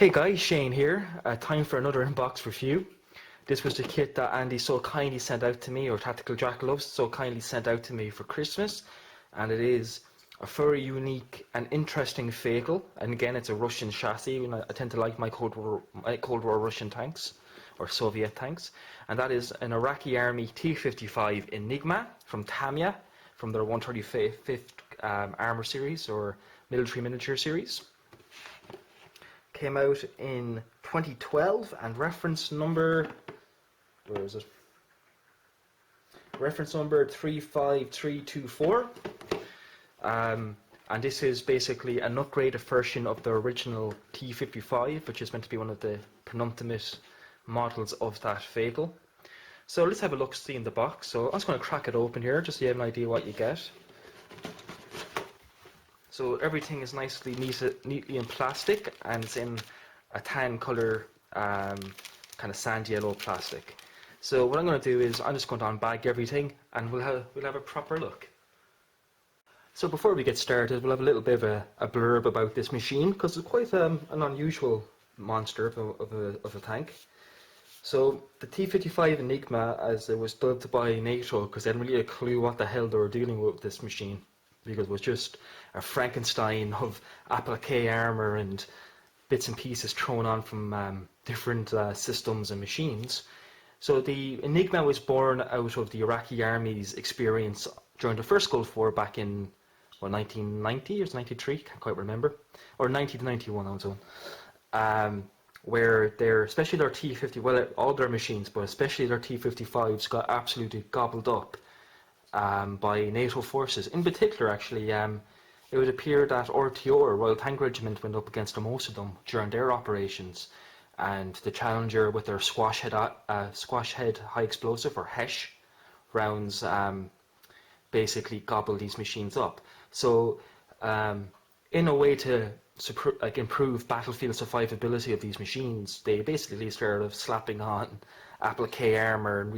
Hey guys, Shane here. Time for another unbox review. This was the kit that Andy so kindly sent out to me, or Tactical Jackelope so kindly sent out to me for Christmas. And it is a very unique and interesting vehicle. And again, it's a Russian chassis. And I tend to like my Cold War Russian tanks, or Soviet tanks. And that is an Iraqi Army T-55 Enigma from Tamiya, from their 135th Armour series, or military miniature series. Came out in 2012, and reference number, where is it? Reference number 35324. And this is basically an upgraded version of the original T-55, which is meant to be one of the penultimate models of that vehicle. So let's have a look, see in the box. So I'm just going to crack it open here, just so you have an idea what you get. So everything is neatly in plastic, and it's in a tan colour, kind of sand yellow plastic. So what I'm going to do is I'm just going to unbag everything, and we'll have a proper look. So before we get started, we'll have a little bit of a blurb about this machine, because it's quite an unusual monster of a tank. So the T-55 Enigma, as it was dubbed by NATO, because they hadn't really a clue what the hell they were dealing with this machine, because it was just a Frankenstein of applique armour and bits and pieces thrown on from different systems and machines. So the Enigma was born out of the Iraqi Army's experience during the first Gulf War back in 1990 or 93, can't quite remember, or 90 to 91 I was on, where especially their T-50, well, all their machines, but especially their T-55s got absolutely gobbled up by NATO forces. In particular, actually, it would appear that RTO, Royal Tank Regiment, went up against most of them during their operations, and the Challenger with their squash head high explosive, or HESH rounds, basically gobbled these machines up. So in a way to improve battlefield survivability of these machines, they basically started slapping on applique armour and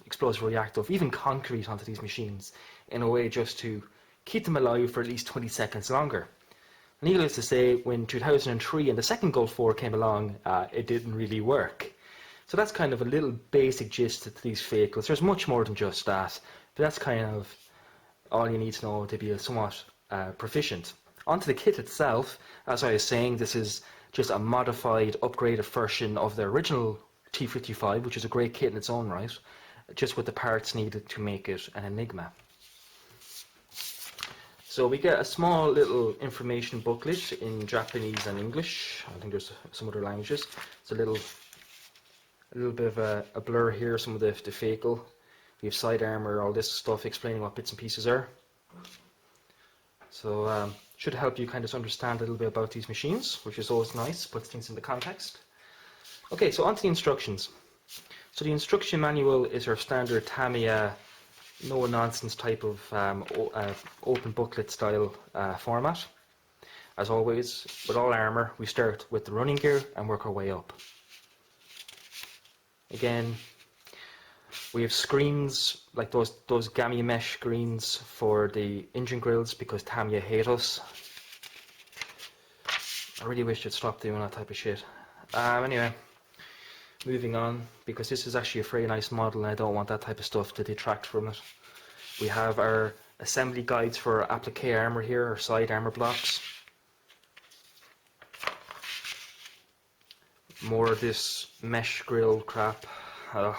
explosive reactive, even concrete onto these machines, in a way just to keep them alive for at least 20 seconds longer. Needless to say, when 2003 and the second Gulf War came along, it didn't really work. So that's kind of a little basic gist to these vehicles. There's much more than just that, but that's kind of all you need to know to be somewhat proficient. Onto the kit itself, as I was saying, this is just a modified, upgraded version of the original T-55, which is a great kit in its own right, just with the parts needed to make it an Enigma. So we get a small little information booklet in Japanese and English. I think there's some other languages. It's a little bit of a blur here, some of the vehicle. We have side armour, all this stuff explaining what bits and pieces are. So should help you kind of understand a little bit about these machines, which is always nice, puts things into context. Okay, so on to the instructions. So the instruction manual is our standard Tamiya, no-nonsense type of open booklet style format. As always, with all armour, we start with the running gear and work our way up. Again, we have screens, like those gammy mesh screens for the engine grills, because Tamiya hate us. I really wish they'd stop doing that type of shit. Anyway, moving on, because this is actually a very nice model and I don't want that type of stuff to detract from it. We have our assembly guides for applique armour here, our side armour blocks. More of this mesh grill crap. I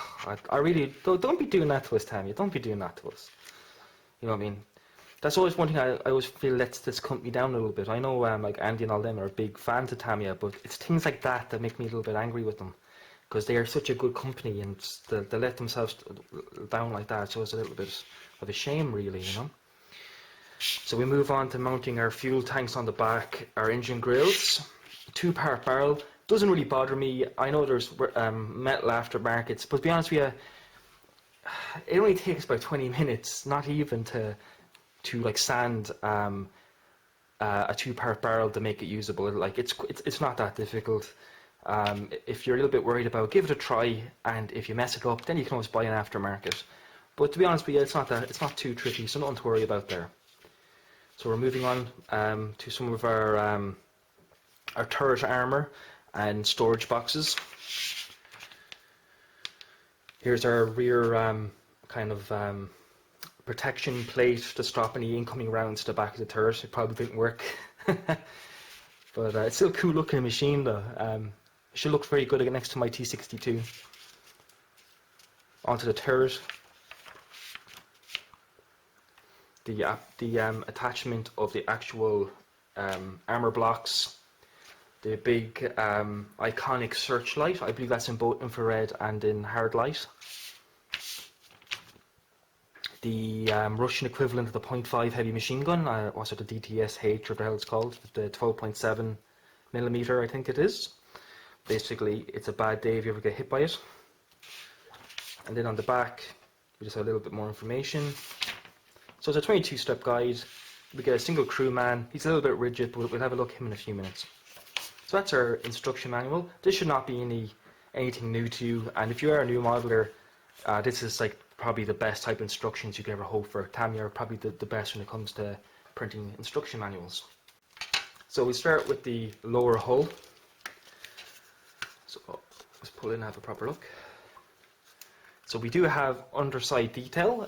really don't be doing that to us, Tamiya. Don't be doing that to us. You know what I mean? That's always one thing I always feel lets this company down a little bit. I know like Andy and all them are big fans of Tamiya, but it's things like that make me a little bit angry with them, because they are such a good company, and they let themselves down like that. So it's a little bit of a shame, really, you know. So we move on to mounting our fuel tanks on the back, our engine grills, 2-part barrel. Doesn't really bother me. I know there's metal aftermarkets, but to be honest with you, it only takes about 20 minutes, not even to like sand a 2-part barrel to make it usable. Like it's not that difficult. If you're a little bit worried about it, give it a try, and if you mess it up, then you can always buy an aftermarket. But to be honest with you, it's not too tricky, so nothing to worry about there. So we're moving on to some of our turret armour. and storage boxes. Here's our rear protection plate to stop any incoming rounds to the back of the turret. It probably didn't work, but it's still a cool looking machine though. It should look very good next to my T-62. Onto the turret. The attachment of the actual armour blocks. The big iconic Searchlight. I believe that's in both infrared and in hard light. The Russian equivalent of the .5 heavy machine gun, what's it, the DTSH or the hell it's called, the 12.7mm I think it is. Basically, it's a bad day if you ever get hit by it. And then on the back, we just have a little bit more information. So it's a 22-step guide. We get a single crewman. He's a little bit rigid, but we'll have a look at him in a few minutes. So that's our instruction manual. This should not be anything new to you, and if you are a new modeler, this is like probably the best type of instructions you could ever hope for. Tamiya are probably the best when it comes to printing instruction manuals. So we start with the lower hull. So let's pull in and have a proper look. So we do have underside detail,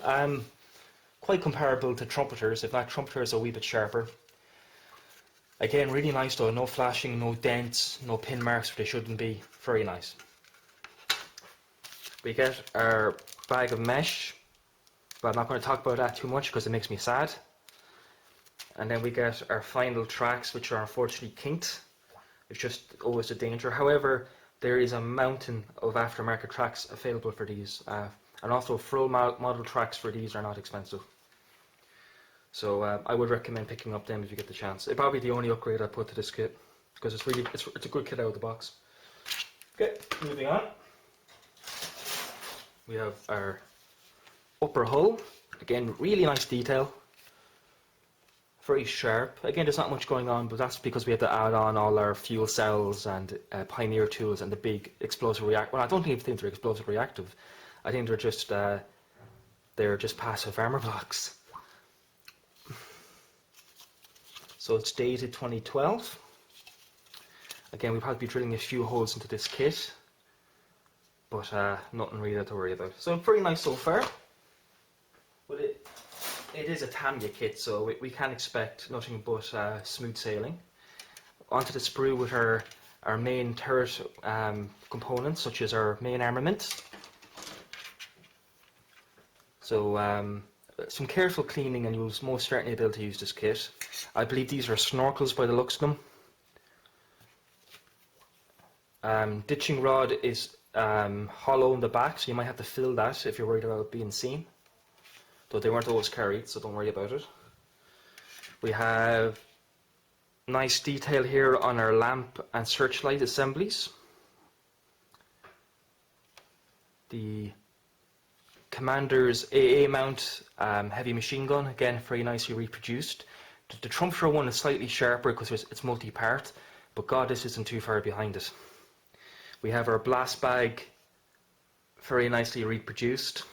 quite comparable to trumpeters, if not trumpeters a wee bit sharper. Again, really nice though, no flashing, no dents, no pin marks where they shouldn't be, very nice. We get our bag of mesh, but I'm not going to talk about that too much because it makes me sad. And then we get our final tracks, which are unfortunately kinked. It's just always a danger. However, there is a mountain of aftermarket tracks available for these, and also full model tracks for these are not expensive. So I would recommend picking up them if you get the chance. It's probably the only upgrade I put to this kit because it's a good kit out of the box. Okay, moving on. We have our upper hull. Again, really nice detail. Very sharp. Again, there's not much going on, but that's because we had to add on all our fuel cells and Pioneer tools and the big explosive reactive. Well, I don't think they're explosive reactive. I think they're just passive armor blocks. So it's dated 2012. Again, we'll probably be drilling a few holes into this kit, but nothing really to worry about. So very nice so far. But it is a Tamiya kit, so we can expect nothing but smooth sailing. Onto the sprue with our main turret components, such as our main armament. So some careful cleaning and you'll most certainly be able to use this kit. I believe these are snorkels by the looks of them. Ditching rod is hollow in the back, so you might have to fill that if you're worried about being seen. Though they weren't always carried, so don't worry about it. We have nice detail here on our lamp and searchlight assemblies. The Commander's AA mount heavy machine gun, again very nicely reproduced. The trumpeter one is slightly sharper because it's multi-part, but God, this isn't too far behind it. We have our blast bag, very nicely reproduced.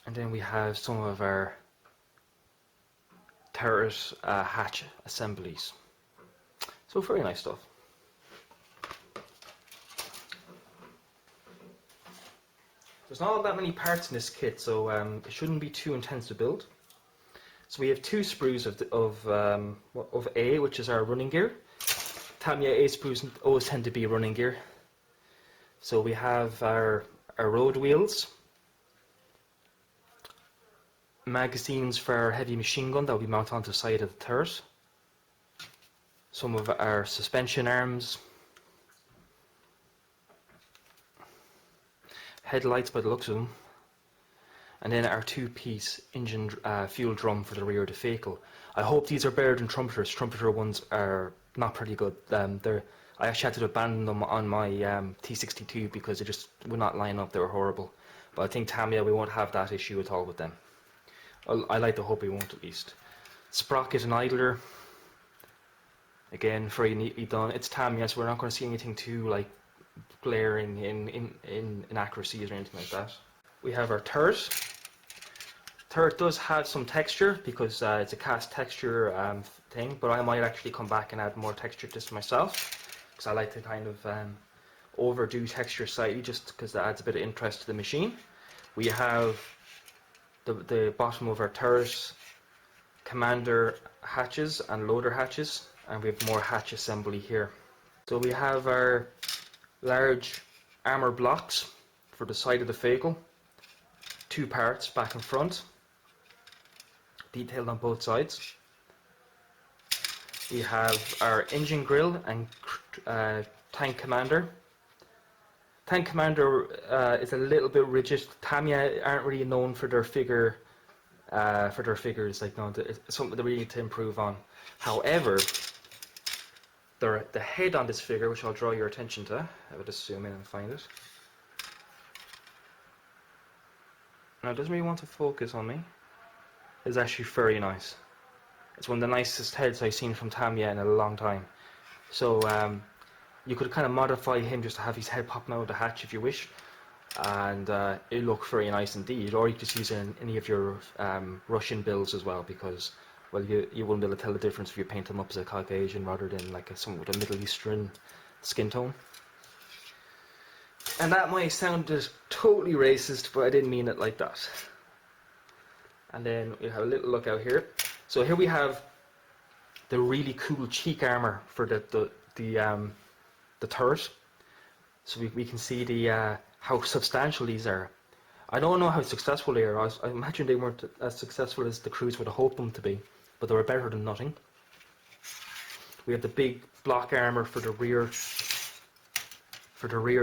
And then we have some of our turret hatch assemblies. So very nice stuff. There's not that many parts in this kit, so it shouldn't be too intense to build. So we have two sprues of A, which is our running gear. Tamiya A sprues always tend to be running gear. So we have our road wheels, magazines for our heavy machine gun that will be mounted onto the side of the turret, some of our suspension arms, headlights by the looks of them, and then our two-piece engine fuel drum for the rear of the vehicle. I hope these are better than trumpeters. Trumpeter ones are not pretty good. I actually had to abandon them on my T-62 because they just would not line up. They were horrible. But I think Tamiya, we won't have that issue at all with them. I like to hope we won't, at least. Sprocket and idler, again very neatly done. It's Tamiya, so we're not going to see anything too like glaring in inaccuracies or anything like that. We have our turret. Turret does have some texture because it's a cast texture thing, but I might actually come back and add more texture to this myself, because I like to kind of overdo texture slightly, just because that adds a bit of interest to the machine. We have the bottom of our turret, commander hatches and loader hatches, and we have more hatch assembly here. So we have our large armour blocks for the side of the vehicle, 2 parts, back and front, detailed on both sides. We have our engine grille and tank commander. Tank commander is a little bit rigid. Tamiya aren't really known for their figures. Like, no, it's something they really need to improve on. However, the head on this figure, which I'll draw your attention to, I would just zoom in and find it. Now, it doesn't really want to focus on me. It's actually very nice. It's one of the nicest heads I've seen from Tamiya in a long time. So you could kind of modify him just to have his head popping out of the hatch if you wish, and it looked very nice indeed. Or you could just use it in any of your Russian builds as well, because, well, you wouldn't be able to tell the difference if you paint them up as a Caucasian rather than like someone with a Middle Eastern skin tone. And that might sound just totally racist, but I didn't mean it like that. And then we have a little look out here. So here we have the really cool cheek armor for the turret. So we can see the how substantial these are. I don't know how successful they are. I imagine they weren't as successful as the crews would have hoped them to be, but they were better than nothing. We have the big block armor for the rear of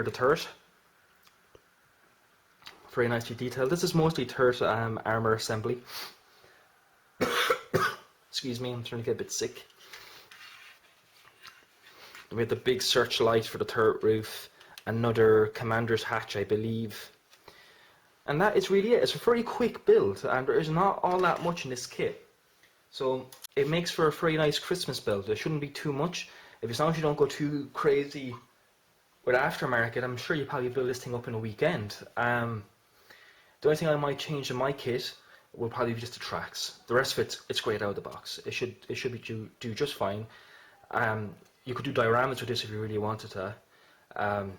the turret. Very nicely detailed. This is mostly turret armor assembly. Excuse me, I'm starting to get a bit sick. We have the big searchlight for the turret roof, another commander's hatch, I believe. And that is really it. It's a very quick build, and there is not all that much in this kit. So it makes for a very nice Christmas build. There shouldn't be too much. As long as you don't go too crazy with aftermarket, I'm sure you probably build this thing up in a weekend. The only thing I might change in my kit will probably be just the tracks. The rest of it's great out of the box. It should do just fine. You could do dioramas with this if you really wanted to.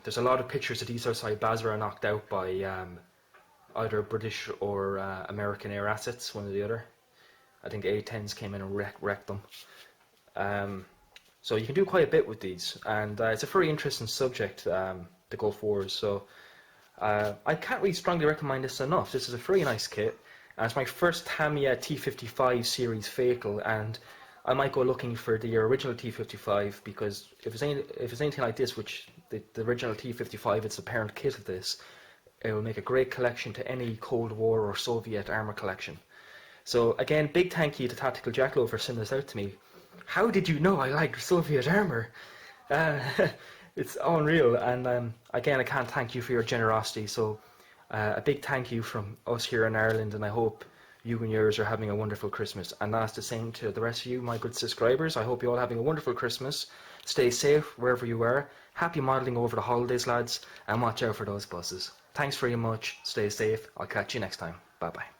There's a lot of pictures of these outside Basra knocked out by either British or American air assets, one or the other. I think A-10s came in and wrecked them. So you can do quite a bit with these, and it's a very interesting subject to go forward. So I can't really strongly recommend this enough. This is a very nice kit, and it's my first Tamiya T-55 series vehicle, and I might go looking for the original T-55, because if it's anything like this, which the original T-55 is the parent kit of this, it will make a great collection to any Cold War or Soviet armour collection. So again, big thank you to Tactical Jackelope for sending this out to me. How did you know I liked Soviet armour? It's unreal, and again, I can't thank you for your generosity. So a big thank you from us here in Ireland, and I hope you and yours are having a wonderful Christmas. And that's the same to the rest of you, my good subscribers. I hope you're all having a wonderful Christmas. Stay safe wherever you are. Happy modelling over the holidays, lads, and watch out for those buses. Thanks very much. Stay safe. I'll catch you next time. Bye bye.